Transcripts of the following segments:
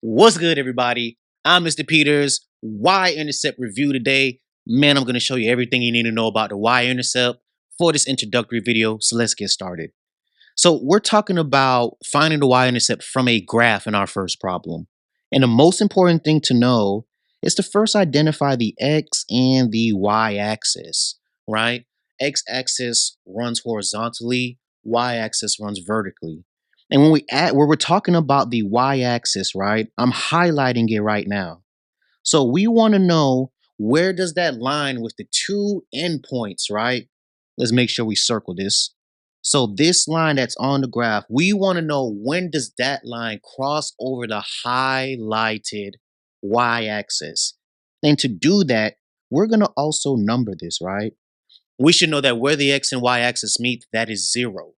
What's good, everybody? I'm Mr. Peters. Y-Intercept review today. Man, I'm going to show you everything you need to know about the Y-Intercept for this introductory video. So let's get started. So we're talking about finding the Y-Intercept from a graph in our first problem. And the most important thing to know is to first identify the X and the Y-axis, right? X-axis runs horizontally, Y-axis runs vertically. And when we're talking about the Y-axis, right, I'm highlighting it right now. So we want to know, where does that line with the two endpoints, right? Let's make sure we circle this. So this line that's on the graph, we want to know, when does that line cross over the highlighted y-axis? And to do that, we're going to also number this, right? We should know that where the x and y-axis meet, that is 0.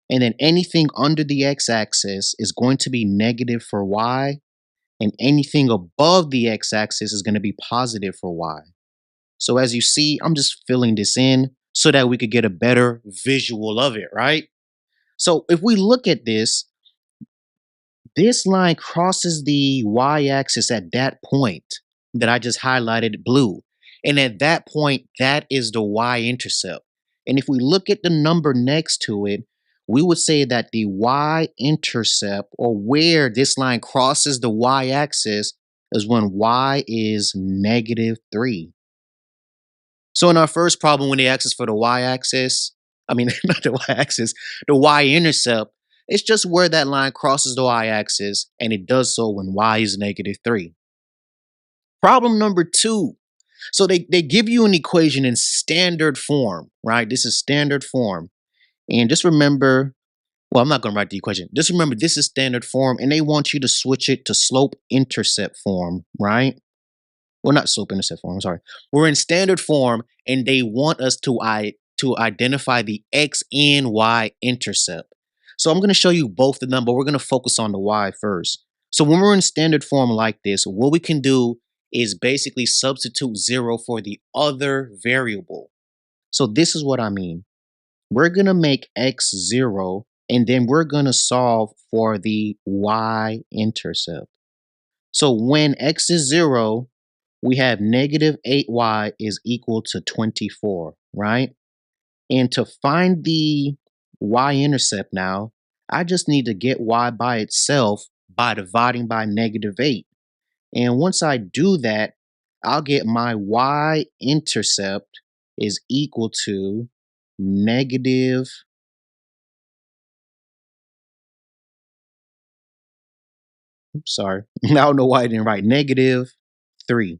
And then anything under the x-axis is going to be negative for y, and anything above the x-axis is going to be positive for y. So as you see, I'm just filling this in so that we could get a better visual of it, right? So if we look at this line crosses the y-axis at that point that I just highlighted blue. And at that point, that is the y-intercept. And if we look at the number next to it, we would say that the y-intercept, or where this line crosses the y-axis, is when y is -3. So in our first problem, when they asked us for the y-axis, I mean, not the y-axis, the y-intercept, it's just where that line crosses the y-axis, and it does so when y is -3. Problem number 2. So they give you an equation in standard form, right? This is standard form. And just remember, well, I'm not going to write the equation. Just remember, this is standard form, and they want you to switch it to slope-intercept form, right? Well, not slope-intercept form, I'm sorry. We're in standard form, and they want us to identify the x and y intercept. So I'm going to show you both of them, but we're going to focus on the y first. So when we're in standard form like this, what we can do is basically substitute 0 for the other variable. So this is what I mean. We're going to make x 0, and then we're going to solve for the y-intercept. So when x is 0, we have -8y is equal to 24, right? And to find the y-intercept now, I just need to get y by itself by dividing by -8. And once I do that, I'll get my y-intercept is equal to negative, sorry, I don't know why I didn't write -3,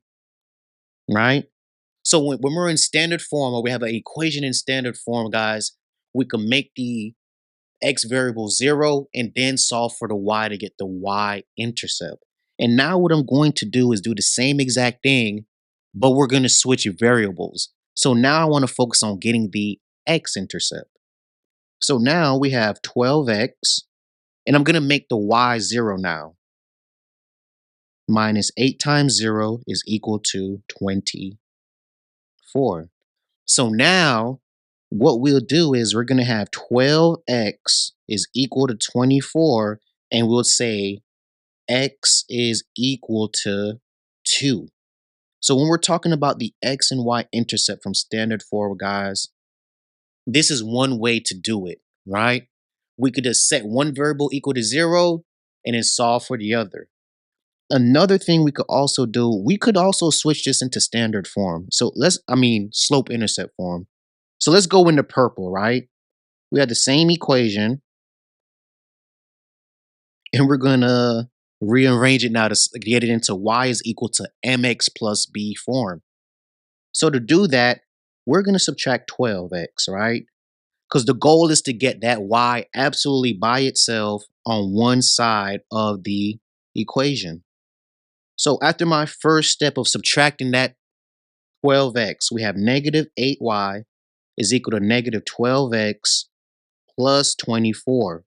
right? So when we're in standard form, or we have an equation in standard form, guys, we can make the x variable 0 and then solve for the y to get the y-intercept. And now what I'm going to do is do the same exact thing, but we're going to switch variables. So now I want to focus on getting the x-intercept. So now we have 12x, and I'm going to make the y 0 now. Minus 8 times 0 is equal to 24. So now what we'll do is we're going to have 12x is equal to 24, and we'll say x is equal to 2. So when we're talking about the x and y intercept from standard form, guys, this is one way to do it, right? We could just set one variable equal to 0 and then solve for the other. Another thing we could also do, we could also switch this into standard form. So slope intercept form. So let's go into purple, right? We have the same equation, and we're gonna rearrange it now to get it into y is equal to mx plus b form. So to do that, we're gonna subtract 12x, right? Because the goal is to get that y absolutely by itself on one side of the equation. So after my first step of subtracting that 12x, we have -8y is equal to -12x plus 24,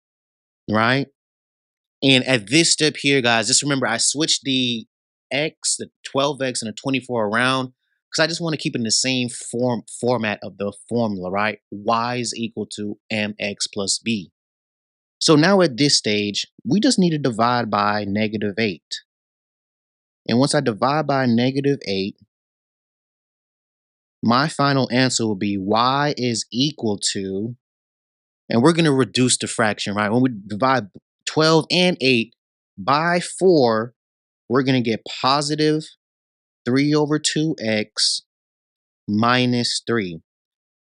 right? And at this step here, guys, just remember I switched the x, the 12x, and the 24 around because I just want to keep it in the same format of the formula, right? Y is equal to mx plus b. So now at this stage, we just need to divide by -8. And once I divide by -8, my final answer will be y is equal to, and we're going to reduce the fraction, right? When we divide 12 and 8 by 4, we're going to get positive 3 over 2x minus 3.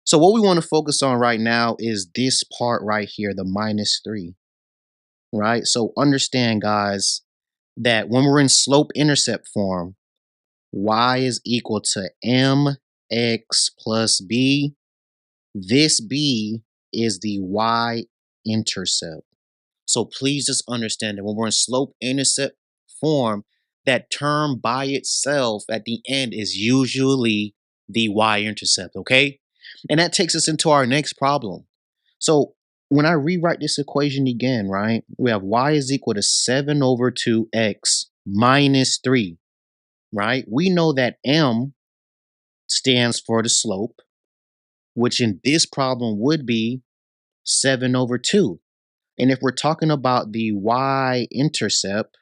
So what we want to focus on right now is this part right here, the minus 3, right? So understand, guys, that when we're in slope-intercept form, y is equal to mx plus b. This b is the y-intercept. So please just understand that when we're in slope-intercept form, that term by itself at the end is usually the y-intercept, okay? And that takes us into our next problem. So when I rewrite this equation again, right, we have y is equal to 7 over 2x minus 3, right? We know that m stands for the slope, which in this problem would be 7 over 2. And if we're talking about the y-intercept,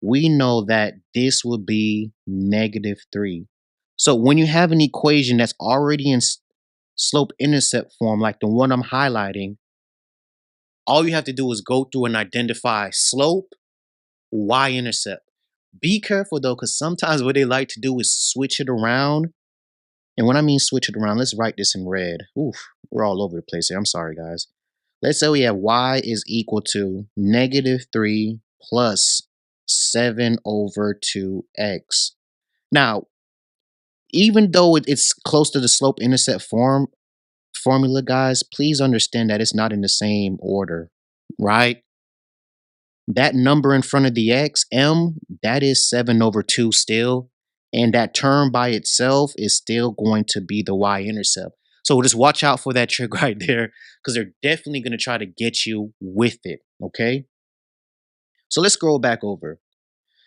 we know that this will be -3. So when you have an equation that's already in slope-intercept form, like the one I'm highlighting, all you have to do is go through and identify slope, y-intercept. Be careful though, because sometimes what they like to do is switch it around. And when I mean switch it around, let's write this in red. Oof, we're all over the place here. I'm sorry, guys. Let's say we have y is equal to -3 plus 7 over 2x. Now, even though it's close to the slope-intercept formula, guys, please understand that it's not in the same order, right? That number in front of the x, m, that is 7 over 2 still. And that term by itself is still going to be the y-intercept. So just watch out for that trick right there, because they're definitely going to try to get you with it, okay? So let's scroll back over.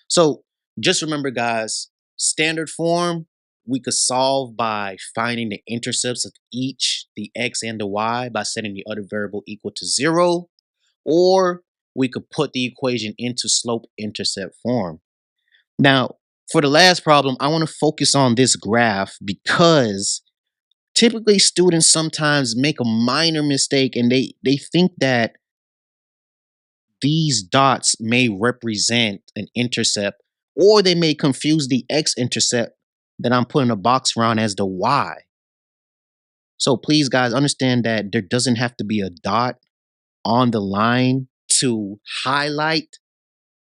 So just remember, guys, standard form, we could solve by finding the intercepts of each, the x and the y, by setting the other variable equal to 0. Or we could put the equation into slope-intercept form. Now, for the last problem, I want to focus on this graph because typically students sometimes make a minor mistake and they think that these dots may represent an intercept, or they may confuse the x-intercept that I'm putting a box around as the y. So please, guys, understand that there doesn't have to be a dot on the line to highlight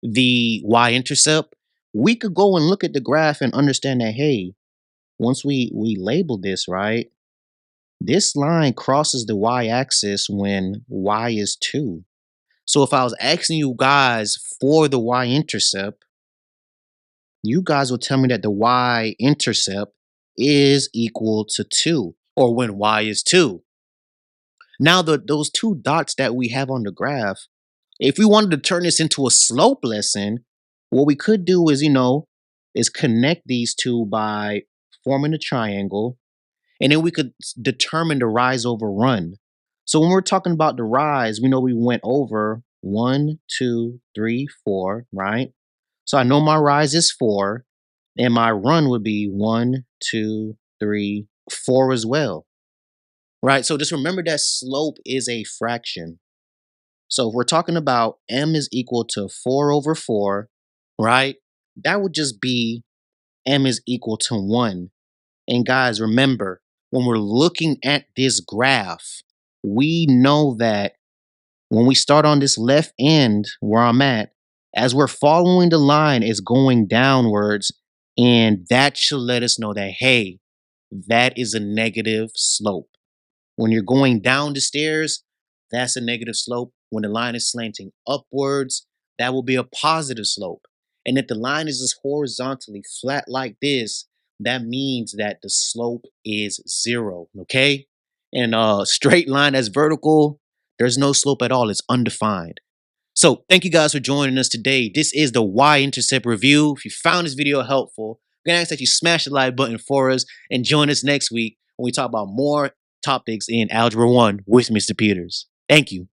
the y-intercept. We could go and look at the graph and understand that, hey, once we label this, right, this line crosses the y-axis when y is 2. So if I was asking you guys for the y-intercept, you guys will tell me that the y-intercept is equal to 2, or when y is 2. Now, those two dots that we have on the graph, if we wanted to turn this into a slope lesson, what we could do is, is connect these two by forming a triangle, and then we could determine the rise over run. So when we're talking about the rise, we know we went over 1, 2, 3, 4, right? So I know my rise is 4, and my run would be 1, 2, 3, 4 as well, right? So just remember that slope is a fraction. So if we're talking about m is equal to 4 over 4, right? That would just be m is equal to 1. And guys, remember, when we're looking at this graph, we know that when we start on this left end where I'm at, as we're following the line, it's going downwards. And that should let us know that, hey, that is a negative slope. When you're going down the stairs, that's a negative slope. When the line is slanting upwards, that will be a positive slope. And if the line is just horizontally flat like this, that means that the slope is 0, okay? And a straight line that's vertical, there's no slope at all. It's undefined. So thank you guys for joining us today. This is the Y-Intercept review. If you found this video helpful, I'm going to ask that you smash the like button for us and join us next week when we talk about more topics in Algebra 1 with Mr. Peters. Thank you.